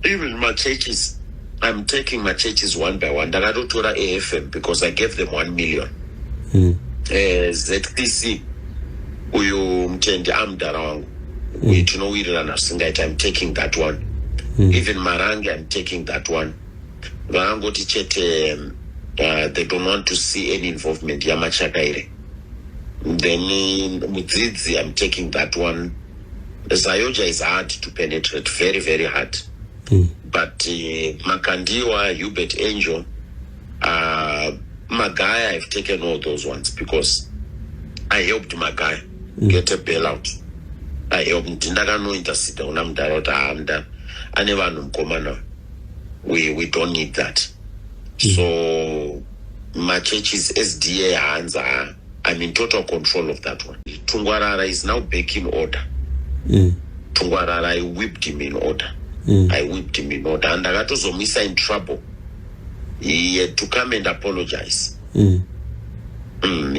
even my churches, I'm taking my churches one by one. Ndakatotora AFM because I gave them 1 million. ZPC, uyu mtendi amdara wangu. Tinowirana singaita, I'm taking that one. Even Marangi, I'm taking that one. Varangoti chete, they don't want to see any involvement. Yamachakaire. Then Mudzidzi, I'm taking that one. Zayoja is hard to penetrate, very, very hard. But Makandiwa, Hubert Angel, Magaya, I've taken all those ones because I helped Magaya get a bailout. I helped Ndagano Intercity on Amdarota. I never knew Komana. We don't need that. So my church's SDA hands are, I'm in total control of that one. Tungwarara is now back in order. Tungwarara, I whipped him in order. I whipped him in order. And I got Misa in trouble. He had to come and apologize. He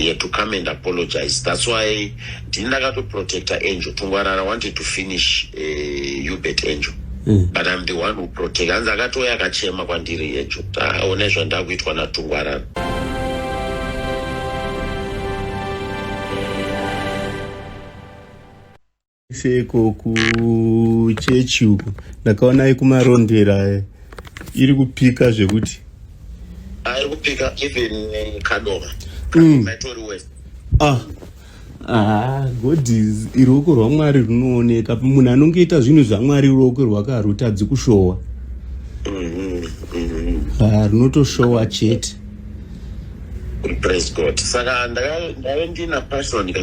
had to come and apologize. That's why Dindagato Protector Angel, Tungwarara wanted to finish Hubert Angel. But I'm the one who protect. And Zagato Yakachema Kwandiri Angel. Onesha Ndagwitwa na Tungwarara. Seko kuchechi uko ndakaona ikumarondera iri kupika zvekuti iri kupika even Kadoma Metori West. God is iroko rwaMwari runooneka. Munhu anongoita zvinhu zvaMwari ruoko rwakarutadzi kushowa. Runotoshowa chete. Praise God. Saka ndave ndina passion.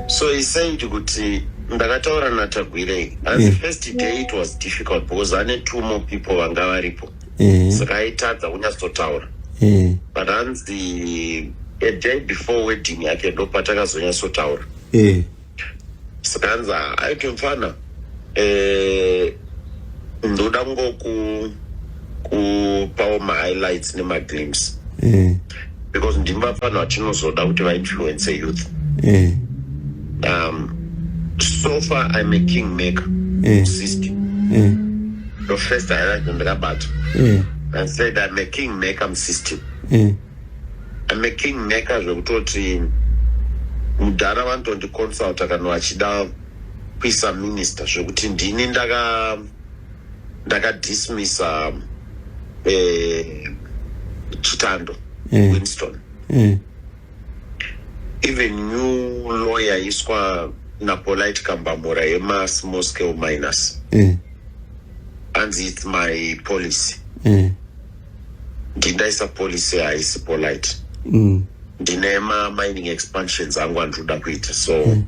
So he said kuti ndakataura naTagwire. As the first day it was difficult because I had 2 more people vanga varipo. Saka aitadza kunyatsotaura. But hanzi a day before wedding yake ndopa takazonyatsotaura. Saka hanzi aiti mfana ndoda kupawo ma-highlights nema-glimpse. Because ndimba pano atinozoda kuti va-influence youth. So far I'm a kingmaker system. The first highlight ndakabata. I said I'm a kingmaker system. I'm a kingmaker zvekutoti mudhara vantondiconsulta kana vachida kuisa minister zvekuti ndini ndakadismissa Chitando Winston. Even new lawyer iswa na Polite Kambamura yema small scale miners. And it's my policy. Ndindaisa policy haisi Polite. Ndinema mining expansions angu andruda kuita. So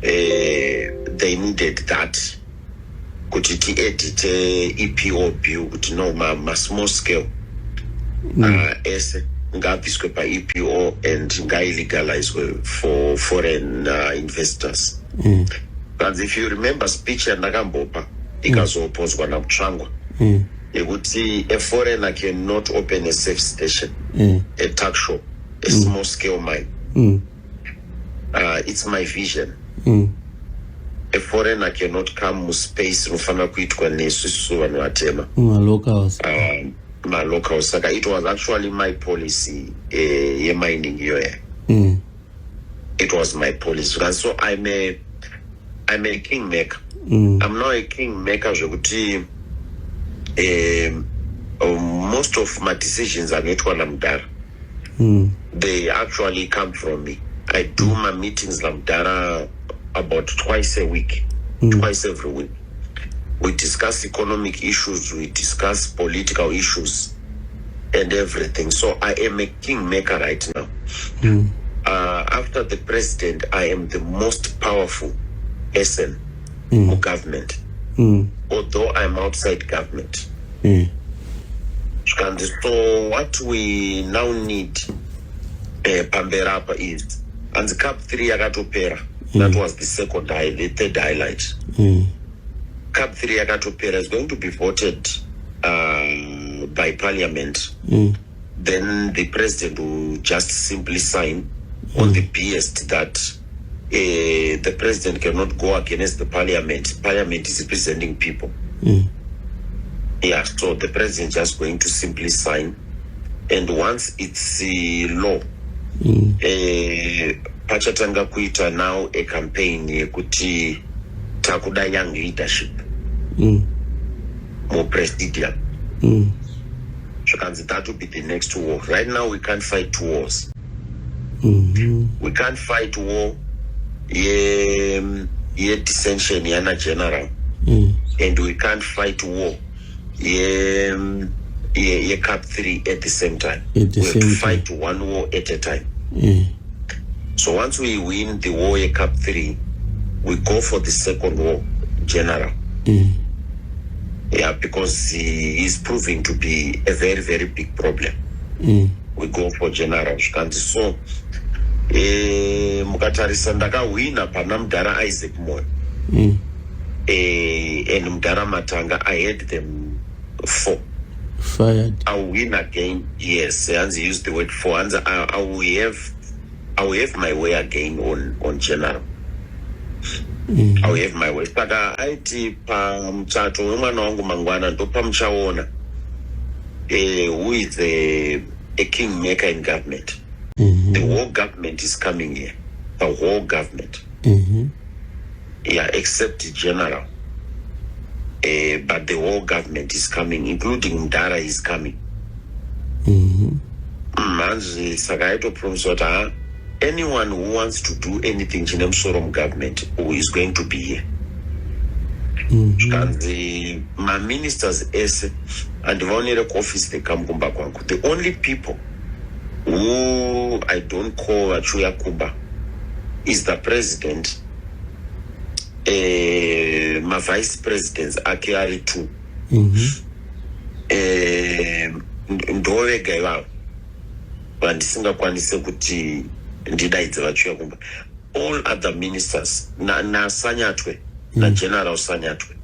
they needed that. Kuti ti edit EPO bill kuti no ma small scale ese ngapiswe pa EPO and legalized for foreign investors. But if you remember speech yandakambopa ikazopozwa na Mutsvangwa yekuti a foreigner cannot open a safe station, a tuck shop, a small scale mine. It's my vision. A foreigner cannot come to space rufana kuitwa nesusu vanhu vatema. Locals. Saka it was actually my policy mining here. It was my policy. And so I'm a kingmaker. I'm not a kingmaker zvekuti most of my decisions are not Lamdara. They actually come from me. I do my meetings Lamdara about twice a week, twice every week. We discuss economic issues, we discuss political issues and everything. So I am a kingmaker right now. After the president, I am the most powerful person in government, although I'm outside government. So what we now need Pamberapa is, and the CAP 3 yakatopera. That was the second highlight, the third highlight. CAP 3 yakatopera is going to be voted by parliament. Then the president will just simply sign on the BS that the president cannot go against the parliament. Parliament is representing people. Yeah, so the president just going to simply sign, and once it's law, pachatanga kuita now a campaign yekuti takuda young leadership more presidium. That will be the next war. Right now we can't fight two wars. We can't fight war dissension yana general, and we can't fight war Cup 3 at the same time. We have to fight one war at a time. So once we win the war Cup 3, we go for the second war general. Yeah, because he is proving to be a very, very big problem. We go for general. So mukatarisa ndakawina pana Mudhara Isaac Moyo and Mudhara Matanga. I had them 4 fired. I'll win again. Yes, and he used the word 4, and I will have my way again on general. I will have my way. Saka aiti pa mchato wemwana wangu mangwana ndo pa mchaona who is a kingmaker in government. The whole government is coming here. The whole government. Yeah, except the general. But the whole government is coming, including Mudhara is coming. Manzi sakaito promisota anyone who wants to do anything in Msorom government who is going to be here. And my ministers and the only office they come back. The only people who I don't call Achuya Kuba is the president, my vice presidents, Akiari 2. Ndove gaiwa vandisinga kwanise kuti ndidaidze vachuya kumba. All other ministers na Sanyatwe na General Sanyatwe,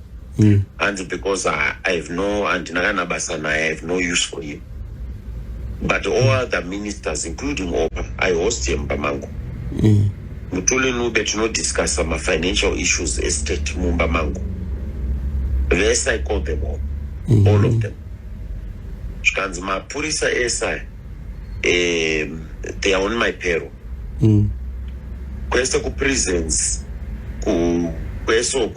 and because I have no and I have no use for him. But all other ministers, including Opa, I host him Bamango. Mutuli nube to not discuss some financial issues estate Mumbamango. Yes, I call them all of them. Shkanzma Purisa SI, they are on my payroll. Questo ku prisons, ku questo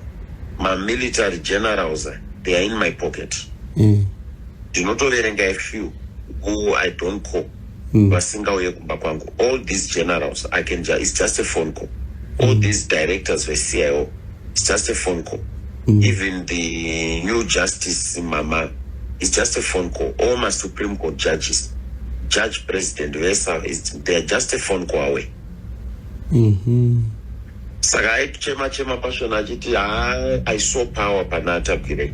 my military generals, they are in my pocket. Do not only a few who I don't call. All these generals, I can just, it's just a phone call. All these directors for CIO, it's just a phone call. Even the new justice Mama, it's just a phone call. All my Supreme Court judges, Judge President, they're just a phone call away. Saka chema passion ajiti I saw power panata kire.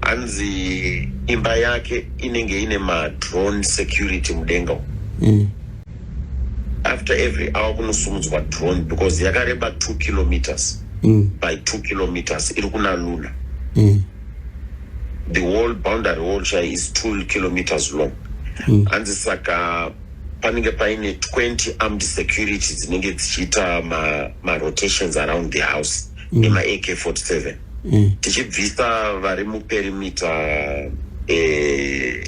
Anzi imba yake inenge ine ma drone security mudenga. After every hour kunosumudzwa drone because yakareba 2 kilometers by 2 kilometers iri kuna luna. The whole boundary wall is 2 kilometers long. Anzi saka panenge paine 20 armed security dzinenge dzichita ma rotations around the house nema AK-47. Tichibvisa vari muperimeter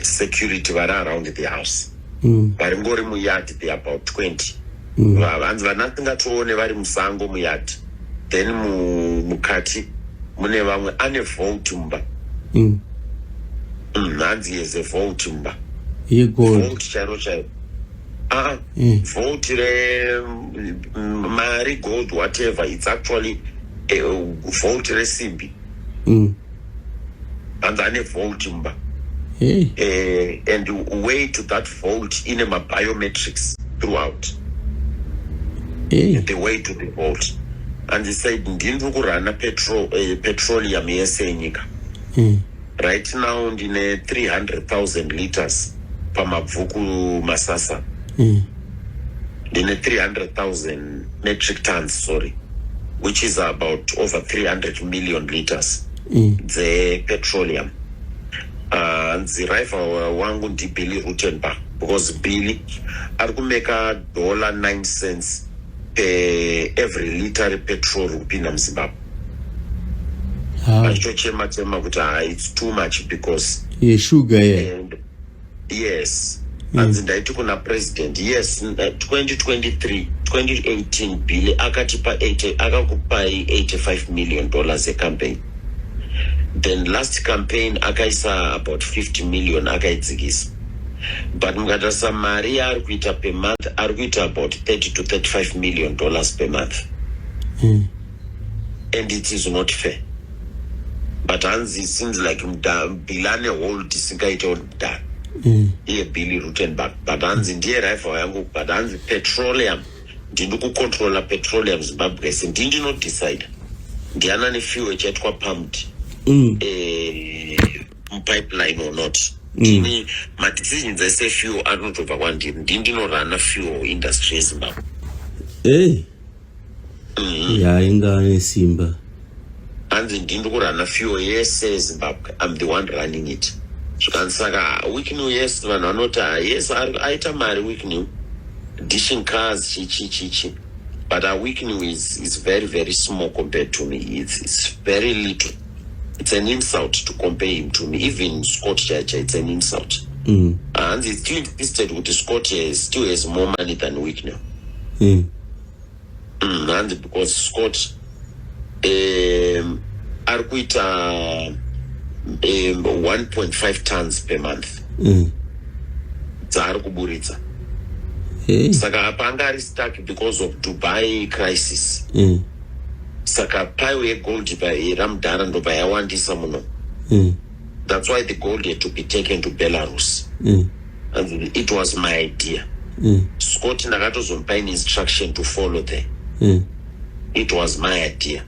security vari around the house. Vari ngori muyard they are about 20. Vanzi vanasingatoone vari musango muyard. Then mukati mune vamwe ane vault mba. Nanzi is a vault mba. Vault chairo. Vault mari gold whatever, it's actually a vault resimbi. And then a vault mba. And way to that vault in a biometrics throughout. The way to the vault. And he said, Ndindukurana petroleum yesenyika. Right now, in 300,000 liters per Mavuku Masasa. In 300,000 metric tons, sorry, which is about over 300 million liters. The petroleum. And the rival wangu ndi Billy Rutenbach, because Billy argumeka $9 every liter petrol kupinda muZimbabwe. Achochema tema kuti it's too much because sugar and yes anzi ndaiti kuna president yes 2018 Billy akakupai $85 million a campaign. Then last campaign akaisa about 50 million akaidzikisa. But mukatasa mari ari kuita per month ari kuita about 30 to 35 million dollars per month. And it is not fair. But hanzi it seems like Bilane hold isingaita odda. Billy Rutenberg. But hanzi ndiye rival yangu. But hanzi petroleum ndiri kucontrola petroleum Zimbabwe ndindi not decide. Ndiana ne fuel chetwa pumped. Pipeline or not. My decisions I say fuel are not over one day. Didn't run a fuel industry Zimbabwe. Yeah, inga Simba. And didn't run a fuel yes Zimbabwe. I'm the one running it. So can saga week new yes man or not yes I marry week new dishing cars chi. But our week new is very, very small compared to me. It's very little. It's an insult to compare him to me. Even Scott Chacha, it's an insult. And it's still insisted with the Scott still has more money than Wicknell. And because Scott arguita 1.5 tons per month. Kuburitsa. Saka apanga stuck because of Dubai crisis. Saka paiwe gold by Ramdara ndo by awandisa muno. That's why the gold had to be taken to Belarus. And it was my idea. Scott ndakatozompa instruction to follow there. It was my idea.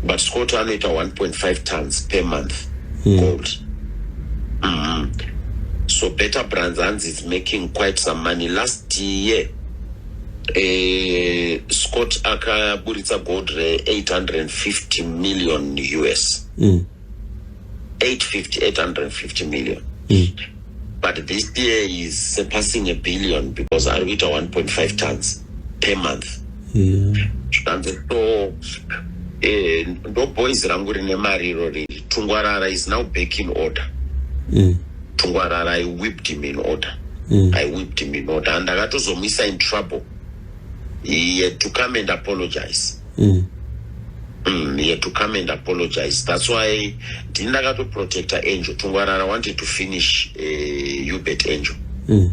But Scott anoita 1.5 tons per month gold. So Better Brands is making quite some money. Last year, Scott akaburitsa gold 850 million US. 850 million. But this year is surpassing $1 billion because I reach 1.5 tons per month. And so no boys ranguri nemari rori. Tungwarara is now back in order. Tungwarara, I whipped him in order. And I got also Misa in trouble. He had to come and apologize. He had to come and apologize. That's why Dindagato protector Angel. Tungwarara wanted to finish Ubet Angel.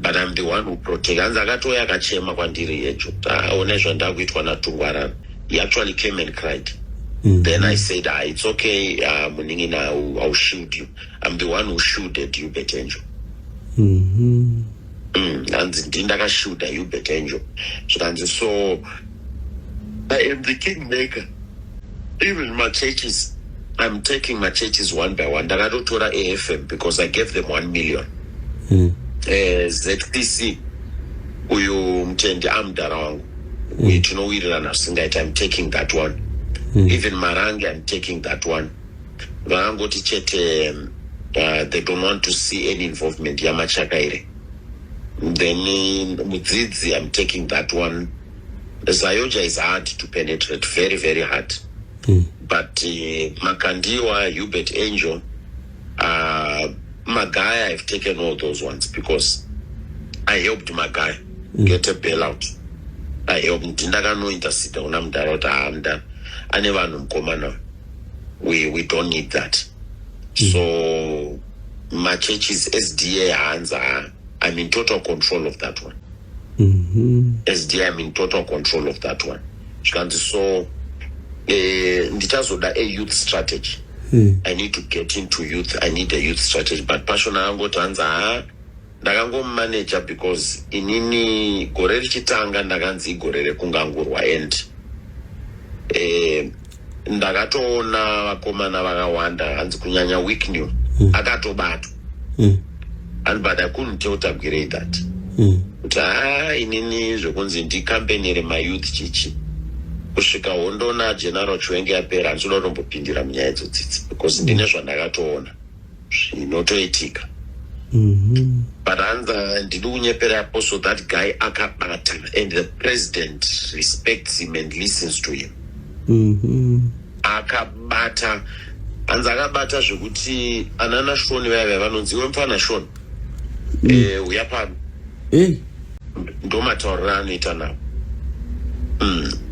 But I'm the one who protect. Anzagato yakachema kwandiri Angel. Onesho ndagwitwa na Tungwarara. He actually came and cried. Then I said, it's okay, Muningina, I'll shoot you. I'm the one who shooted you, Bet Angel. And Dindaka shoot you, Bet Angel. So I am the kingmaker. Even my churches, I'm taking my churches one by one. Dagado Tora AFM because I gave them 1 million. ZPC, uyu mtende amdara wangu. We to know I'm taking that one. Even Marangi, I'm taking that one. Varango tichete, they don't want to see any involvement. Yamachakaire. Then Mudzidzi, I'm taking that one. Zayoja is hard to penetrate, very, very hard. But Makandiwa, Ubet Angel, Magaya, I've taken all those ones because I helped Magaya get a bailout. I helped Ndagano Intercity Unamdarota I never know Komana. We don't need that. So my church's SDA hands I'm in total control of that one. SDA, I'm in total control of that one. So a youth strategy. I need to get into youth. I need a youth strategy. But passion ango tanza ndagango manager because inini goreri chitanga ndaganzi gorere kungangurwa end. Ndakatoona vakomana vakawanda hanzi kunyanya week new akatobata and but I couldn't tell upgrade that kuti inini zvekunzi ndikampenere mayouth chichi kusvika hondona general Chwenge yapera handinoda kutombopindira munyaya idzodzidzi because ndine zvandakatoona zvinotoitika but hanza ndiri kunyeperapo so that guy akabata and the president respects him and listens to him. Akabata hanza akabata zvekuti anana Shoni vaya vanonzi wemfana Shoni uyapa ndomataurira anoita navo.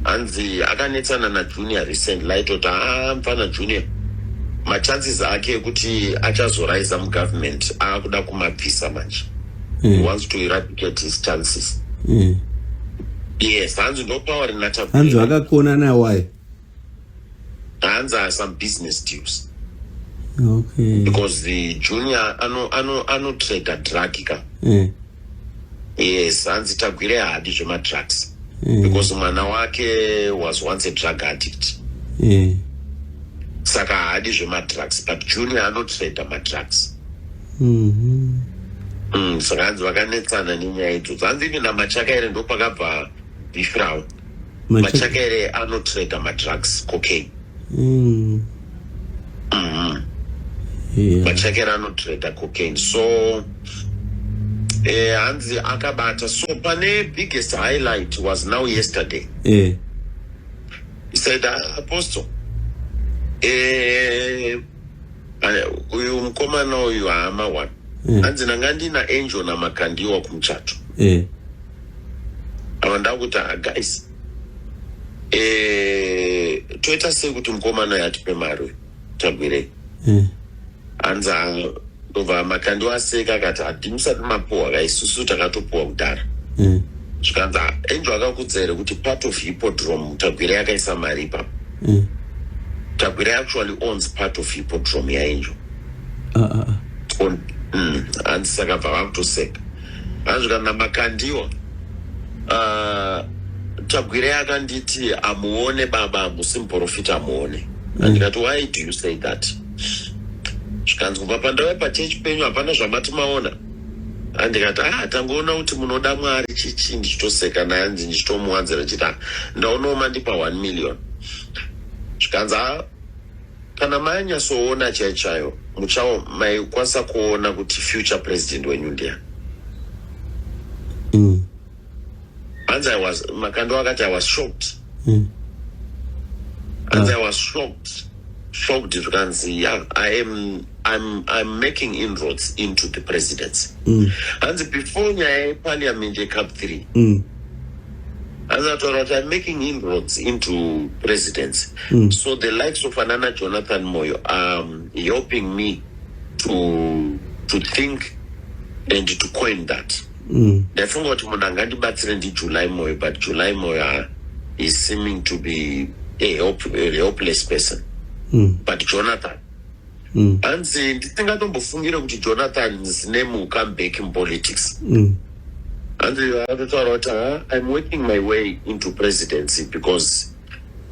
Hanzi akanetsana naJunior recent laitoti mfana Junior machances ake ekuti achazoraisa mugovernment akuda kumabvisa manje. He wants to eradicate his chances. Yes, hanzi ndopauri natabu. Hanzi wakakona na why? Hanzi are some business deals. Okay. Because the Junior ano trade a drug ka. Yes, hanzi tagwire hadi zvema drugs. Because mwana wake was once a drug addict. Saka hadi zvema drugs, but Junior ano trade ma drugs. Saka hanzi vakanetsana nenyaya idzodzo. Hanzi ini naMachakaere ndopakabva bifrau. Machakaere ano trade ma drugs, cocaine. Machakaere ano trade cocaine. So hanzi akabata. So pane biggest highlight was now yesterday. He said, Apostle, uyu mukomana uyu haama one. Hanzi nanga ndina Angel naMakandiwa kumuchato. Ava ndakuti guys, toita sei kuti mukomana uyu atipe mari tagwirei. Hanzi ndobva Makandiwa aseka akati hatimusati mapuwa ka isusu takatopuwa kudhara. Zvikanzi Angel akakudza here kuti part of hippodrome tagwirei akaisa mari ipapo. Tagwirei actually owns part of hippodrome yaAngel. Hanzi saka bva vakutoseka. Hanzi kana naMakandiwa Tagwirei akanditi amuone baba musimuprofita amuone. Andikati why do you say that? Zvikanzi kubva pandauya pachechi penyu hapana zvamati maona. Andikati tangoona kuti munoda Mwari chichi ndichitoseka naye hanzi ndichitomuwanzira chita ndaonawo mandipa 1 million. Zvikanzi kana manyasoona chaichayo maikwanisa kuona kuti future president wenyu ndiani. Hanzi Makandiwa akati I was shocked. Hanzi I was shocked. Zvikanzi yeah, I'm making inroads into the presidency. Hanzi before nyaya yeparliament yeCup 3. Hanzi ataura kuti I'm making inroads into presidency. So the likes of Anana Jonathan Moyo are helping me to think and to coin that. Ndafunga kuti munhu angandibatsire ndiJuly Moyo, but July Moyo is seeming to be a helpless person. But Jonathan, hanzi ndisingatongofungire kuti Jonathan is name will come back in politics. Hanzi akataura kuti I'm working my way into presidency because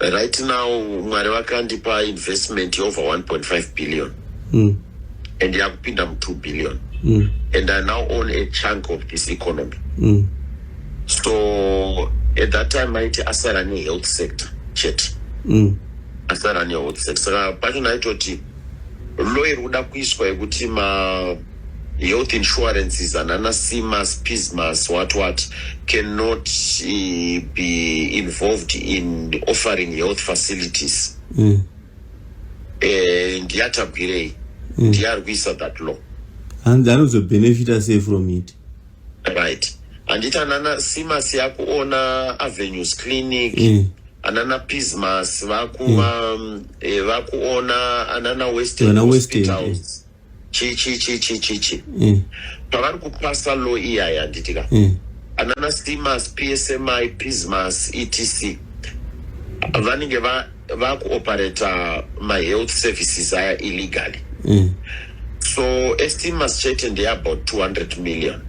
right now Mwari vakandipa investment over 1.5 billion and yakupinda mu 2 billion. And I now own a chunk of this economy. So at that time maiti asara health sector chete. Asara health sector. Saka pacho naitoti lawyer uda kuiswa yekuti ma health insurances anana CMAS, PISMAS, what cannot be involved in offering health facilities. Ndiyatagwirei ndiyari kuisa that law. And that was a benefit say from it. Right. And it anana CMAS yakuona Avenues Clinic, anana PISMAS vakuona anana Western Hospitals. Chi. Pavari kupasa law iyaya nditika. Anana CMAS, PSMI, PISMAS, etc. Vanenge vakuoperate my health services aya illegally. So estimates chete they about 200 million.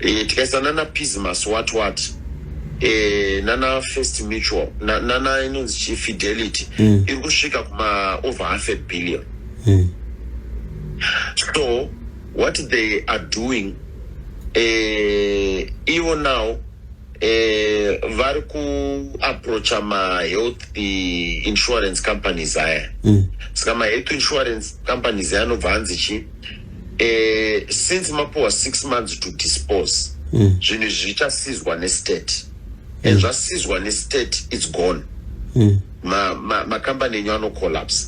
Tikaisa nana PISMAS what nana First Mutual nana inonzi Fidelity iri kusvika kuma over $500 million. So what they are doing even now vari kuapproacha ma-health insurance companies aya. Saka ma-health insurance companies aya anobva hanzi chi since mapowa 6 months to dispose zvinhu zvichasizwa nestate and zvasizwa nestate it's gone makambani enyu anocollapse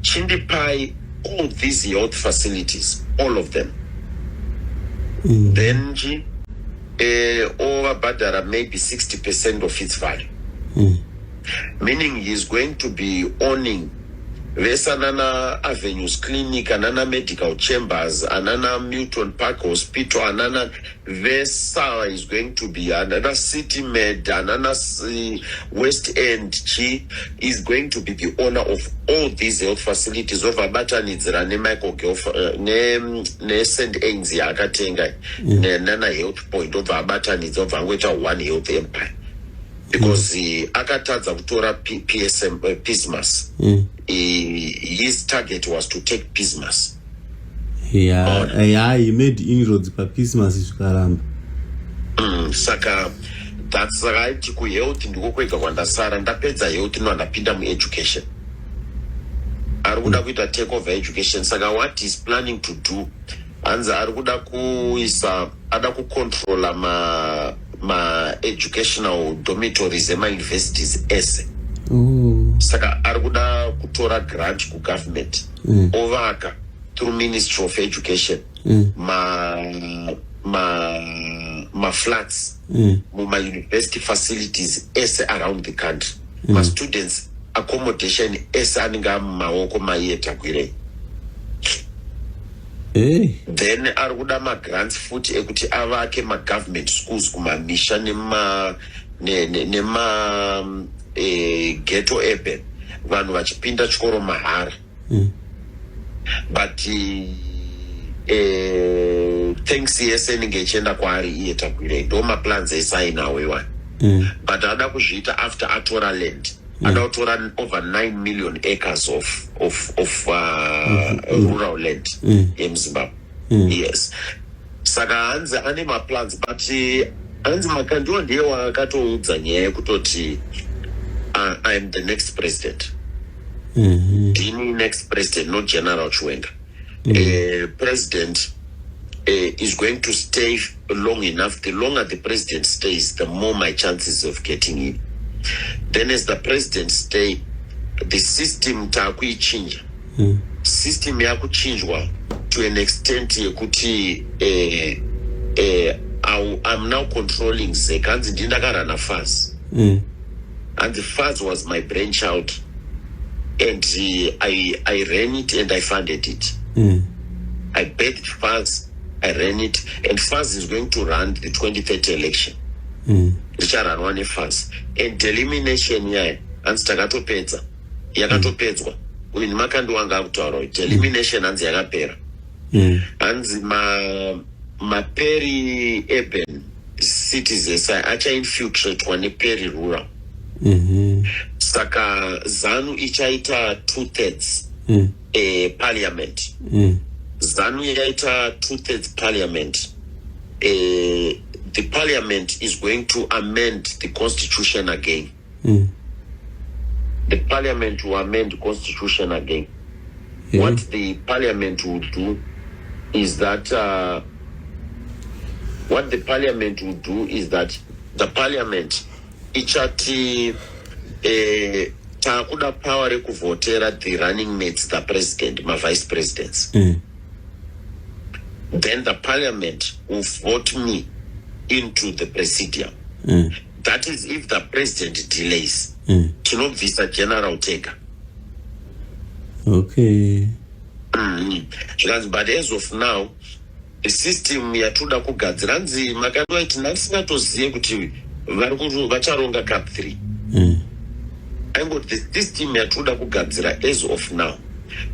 chindipai all these health facilities, all of them. Then over maybe 60% of its value. Meaning he's going to be owning Vesanana Avenues Clinic, Anana Medical Chambers, Anana Milton Park Hospital, Anana Vesa is going to be another City Med, Anana West End. She is going to be the owner of all these health facilities of Abata Nidzra, ne Michael ne St. Ainsley, Akatenga, ne Nana Health Point of Abata Nidzra, which are one health empire. Because akatadza kutora Pismas. His target was to take Pismas. Yeah, he made inroads pa Pismas zvikaramba. Saka that's right. Ku health ndiko kwega kwandasara ndapedza health no ndapinda mu education. Arikuda kuita take over education. Saka what he's planning to do, anza arikuda kuisa ada ku control ma educational dormitories ema universities ese. Saka arikuda kutora grant ku government ovaka through Ministry of Education ma flats ma university facilities ese around the country ma students accommodation ese aninga maoko maiyeta kwirei. Then arikuda ma grants futhi ekuti avake ma government schools kuma misha nema ghetto urban vanhu vachipinda chikoro mahara. But thanks yese inenge ichienda kwaari iye takwirei ndo maplans esainawe one. But ada kuzviita after atora land ada kutora over 9 million acres of rural land eMzimbabwe. Yes. Saka hanzi ane maplans but hanzi makandiwo ndiye wakatoudza nyaya yekutoti I am the next president. Dini next president, not General Chwenga. President is going to stay long enough. The longer the president stays, the more my chances of getting in. Then as the president stay, the system takui change. System yaku changewa to an extent yekuti I'm now controlling Zekanzi Dindagara na FAS. And the FAS was my brainchild. And I ran it and I funded it. I bet FAS, I ran it, and FAS is going to run the 2030 election. Richard Anwane FAS. And elimination yae, anzi takatopedza. Yakatopedzwa. Uini makandi wanga kutaura. Elimination anzi yakapera. Anzi maperi urban cities acha infiltrate wane peri rural. Saka ZANU ichaita 2/3 parliament. ZANU yaita 2/3 parliament. The parliament is going to amend the constitution again. The parliament will amend the constitution again. What the parliament will do is that the parliament ichati takuda power rekuvotera the running mates, the president, my vice presidents. Then the parliament will vote me into the presidium. That is if the president delays. Chinobvisa General Tega. Okay. But as of now, the system yatuda kugadzira nzi makandwa iti ndisingatoziye kuti vacharonga cap 3. I got the system yatuda kugadzira as of now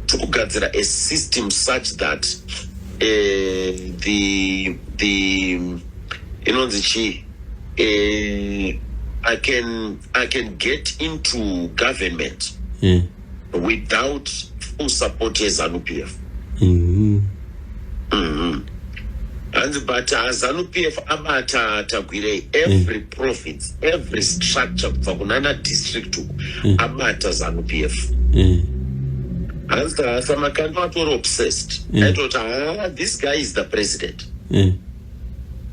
to kugadzira a system such that I can get into government without full support as ZANU-PF. And but as ZANU-PF abata tagwire every profit, every structure for Kunana district abata ZANU-PF. Hanzi Samakando atori obsessed. I thought, this guy is the president.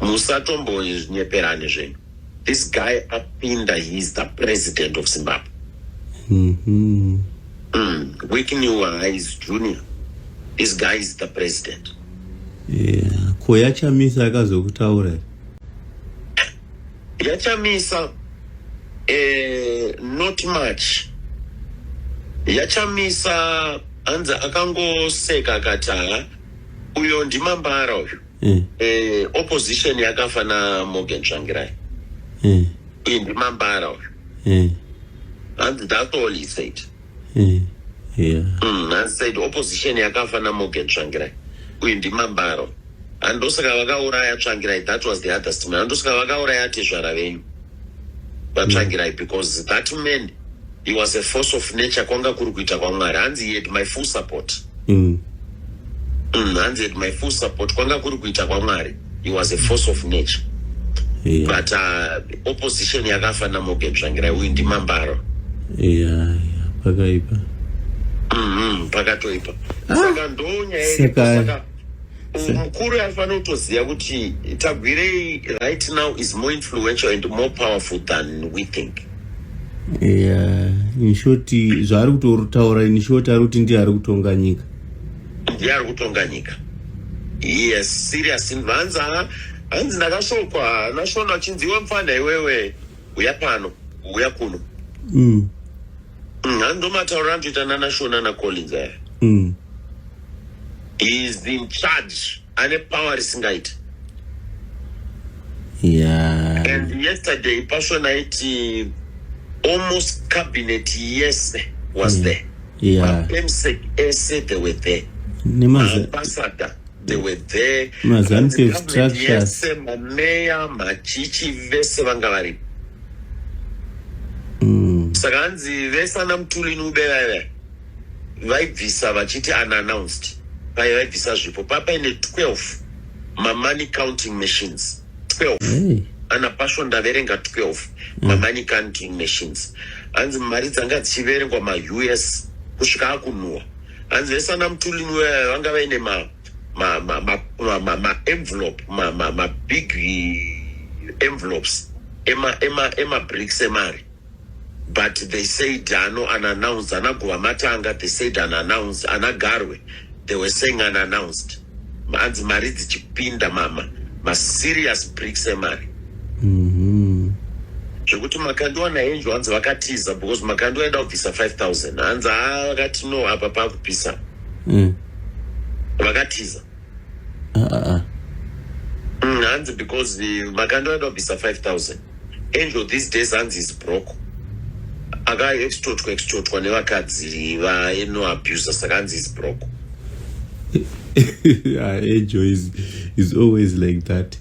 Musatombo is nyeperane zvenyu. This guy apinda, he is the president of Zimbabwe. Wikinew is junior. This guy is the president. Yeah. Ko yachamisa akazokutaura. Yachamisa not much. Yachamisa anza akangoseka akati uyo ndimambara uyu. Opposition yakafa na Morgan Tsvangirai. Uyu ndimambara uyu. And that's all he said. I said opposition yakafa na Morgan Tsvangirai. Uyu ndimambara. Andosaka vakauraya Tsvangirai, that was the other statement. Andosaka vakauraya tezvara venyu vaTsvangirai, because that man, he was a force of nature kwanga kuri kuita kwaMwari. Hanzi he had my full support. Hanzi had my full support kwanga kuri kuita kwaMwari. He was a force of nature. But opposition yakafa na Morgan Tsvangirai, uyu ndimambara. Pakaipa. Pakatoipa. Saka ndonya iri mukuru afanira kutoziva kuti Tagwirei right now is more influential and more powerful than we think. In short, zvaari kutotaura in short ari kuti ndiye ari kutonga nyika. Ndiye ari kutonga nyika. Yes, serious. Hanzi ndakashokwa nashona wachinziwa mfana iwewe uya pano uya kuno. Handomataura ndoita nanashona na Collins aya. He is in charge. Ane power risingaita. And yesterday, Passionate almost cabinet yes was there. PEMSEC ese they were there. Ambassador they were there. Mazantive structures. Mayor, machichi vese vangavari. Saganzi vesa na mtuli nubera. Vaibvisa vachiti unannounced. Vaibvisa zvipo. Papa ine 12 money counting machines. 12. Ana passion ndaverenga 12 money counting machines. Anzi mari dzanga dzichiverengwa US kusvika akunhuwa. Anzi vesa na mtuli nubera vanga vaine ma envelope, ma big envelopes. Ema bricks emari. But they said unannounced, anagovamatanga, they said unannounced, anagarwe, they were saying unannounced. Anzi mari dzichipinda ma serious bricks emari. Zvekuti Makando naenjo hanzi vakatiza, because Makando aida kubvisa 5,000. Hanzi vakati no apa pakupisa. Vakatiza. Hanzi because Makando aida kubvisa 5,000. Angel these days hanzi is broke. Aga extortwa nevakadzi vaino abuser, saka hanzi is broke. Angel is always like that.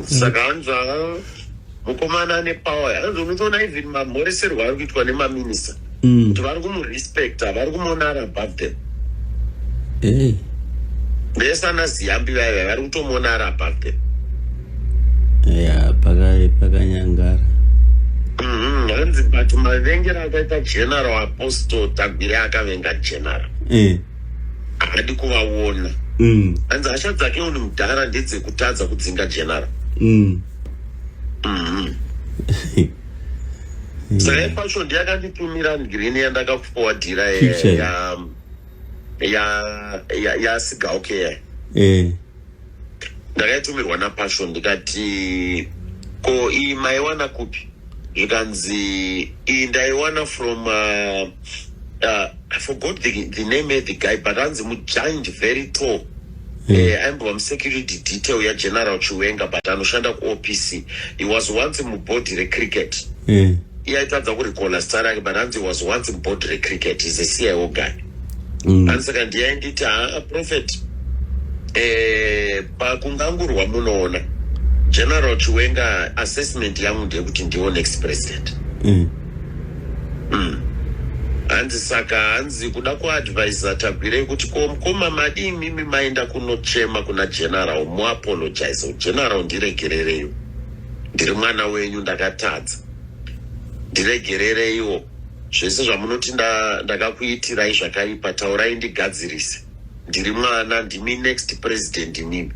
Saka hanzi mukomana ane power. Hanzi unotoona even mamhoreserwo ari kuitwa nemaminista kuti vari kumurespecta, vari kumuona ari above them. Vese ana Ziyambi vaiva vari kutomuona ari above them. Pakanyangara. Hanzi but mavengera akaita general Apostle Tagwirei akavenga general. Haadi kuvaona. Hanzi hasha dzake uni mudhara ndedzekutadza kudzinga general. Saka ipacho ndiyakanditumira green yandakakuforwardira ya Sigauke. Ndakaitumirwa naPassion ndikati ko iyi maiwana kupi? Ikanzi ndaiwana from I forgot the name of the guy, but hanzi mugiant very tall. I'm security detail ya General Chiwenga, but anoshanda ku OPC. He was once in board cricket. Aitadza kurikola star yake, but hanzi was once in board cricket. He's a CIO guy. Hanzi kandi yainditi prophet pakungangurwa munoona General Chiwenga assessment yangu ndeyekuti ndiwo next president. Hanzi saka hanzi kuda kuadvisa Tagwirei kuti ko mukoma madi mimi maenda kunochema kuna general muapologize. General ndiregerereiwo, ndiri mwana wenyu ndakatadza, ndiregerereiwo. zvese zvamunoti ndakakuitirai zvakaipa taurai ndigadzirise, ndiri mwana, ndimi next president mimi.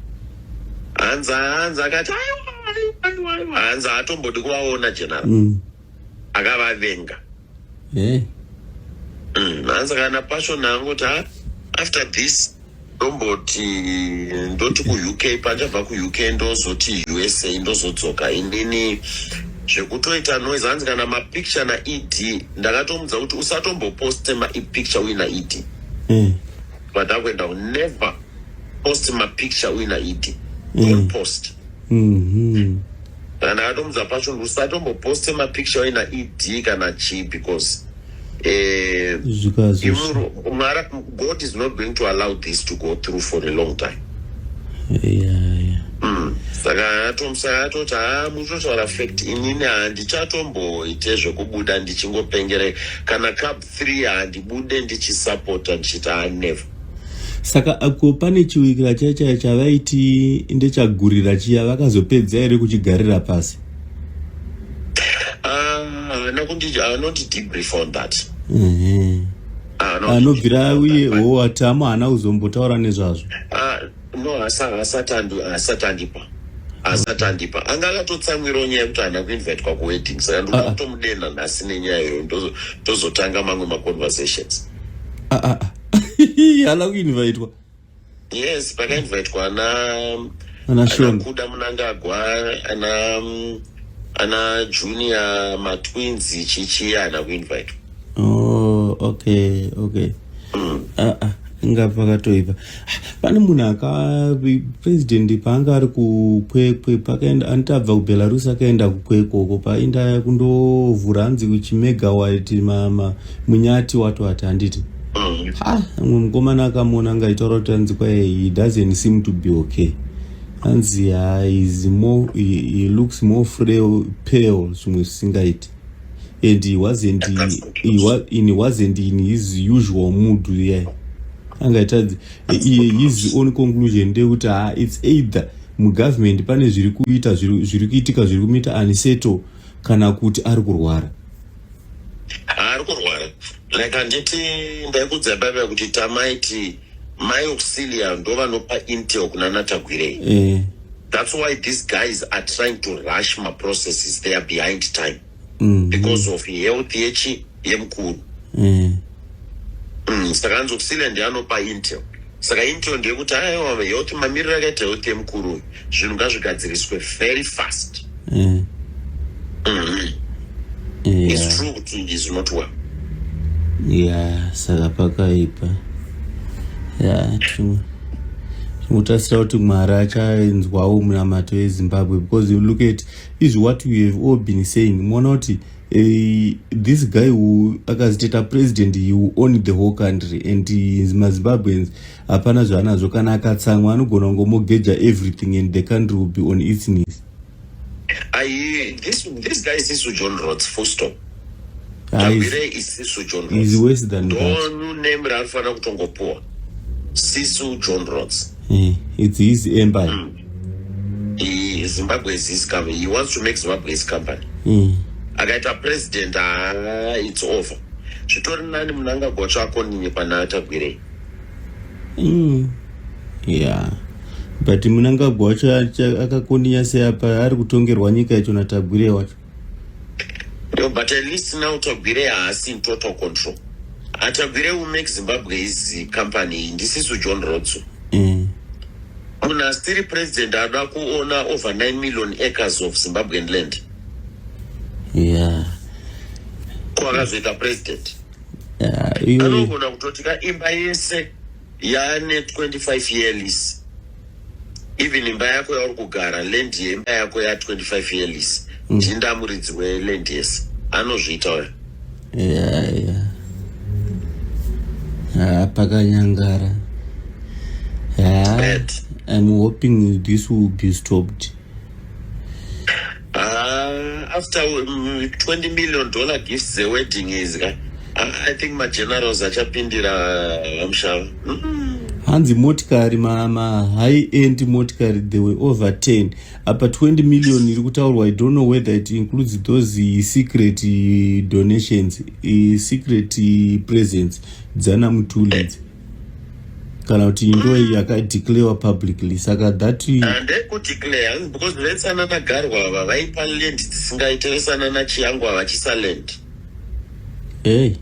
Hanza akati aiwa, Hanza atombodi kuvaona general, akavavenga. Hanza kana passion angoti after this ndoti ku-UK, pandabva ku-UK ndozoti USA, ndozodzoka inini zvekutoita noise. Hanzi kana mapicture na-ED ndakatomudza kuti usatomboposte mapicture uina ED, but I will never post mapicture uina ED. Don't post. Ndakatomudza pacho usatomboposte mapicture uina ED kana chi, because God is not going to allow this to go through for a long time. Saka atoti mutotaura fact, inini handichatomboite zvekubuda ndichingopengere kana cup 3 handibude ndichisupporta ndichita never. Saka ako pane chiwikira chaichaya chavaiti ndechagurira chiya vakazopedza here kuchigarira pasi? Not debrief on that. Anobvira uye watama hana kuzombotaura nezvazvo. No, asatandipa. Anga akatotsamwirawo nyaya yekuti hana kuinvite kwakuwedding, saka ndoda kutomudena nhasi nenyaya iyoyo ndozotanga mamwe maconversations. Hana kuinvitwa? Yes, pakainvitwa kuda Munangagwa, ana junior matwins chichi hana kuinvite. Okay. Nga pakatoipa. Pane munhu president paanga ari kukwekwe pakaenda antabva kuBelarus akaenda kukwekoko painda kundovhura hanzi kuchimegawaiti munyati wati handiti. Mumwe mukomana akamuona angaitaura kuti hanzi he doesn't seem to be okay. Hanzi he looks more frail, pale, zvimwe zvisingaiti. And he wasn't in his usual mood here. Angaita his own conclusion ndekuti it's either mugovernment pane zviri kuitika zviri kumita aniseto kana kuti ari kurwara. Like handiti ndaikudza baba kuti tamaiti my auxilia ndo vanopa intel kuna Natagwire. That's why these guys are trying to rush my processes. They are behind time. Because of health yemukuru. Saka hanzi auxilia ndi anopa intel. Saka intel ndeyekuti health mamiriro akaita health yemukuru zvinhu ngazvigadziriswe very fast. It's true kuti is not well. Saka pakaipa. Mutasira kuti Mwari achaenzwawo munamato eZimbabwe, because you look at is what we have all been saying. Mona kuti this guy who akaziteta president, he will own the whole country, and maZimbabweans hapana zvaanazvo. Kana akatsamwa anogona kungomogeja everything and the country will be on its knees. This guy is Sisu John Rhodes, full stop. He's worse than that. Don't name Ralphana kutongopoa. Sisu John Rhodes. It's his empire. Zimbabwe is his company. He wants to make Zimbabwe his company. Akaita president, it's over. Chitori nani Munangagwa chako nini pana Natagwire. But Munangagwa wacho akakonya seapa ari kutongerwa nyika yacho Natagwire wacho. But at least now Natagwire has in total control. Natagwire will make Zimbabwe his company. This is John Rhodes. Una still president ada kuona over 9 million acres of Zimbabwean land. Kwakazoita president. Anogona kutotika imba yese yane 25 year lease. Even imba yako yauri kugara land yemba yako ya 25 year lease. Ndindamuridzi weland yese anozviita. Pakanyangara. I'm hoping this will be stopped. After $20 million gifts, the wedding is. I think my generals are chapindira Amshava. hanzi motikari high end motikari they were over 10 apa 20 million iri kutaurwa. I don't know whether it includes those secret donations, secret presents dzana mutuli kana kuti ndo yakadeclare publicly. Saka that declare because let's another garwa vaipa land dzisingaiteresana nachiyangu avachisa land. Hey.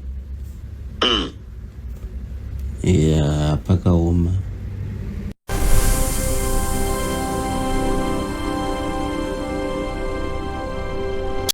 Yeah, pakaoma.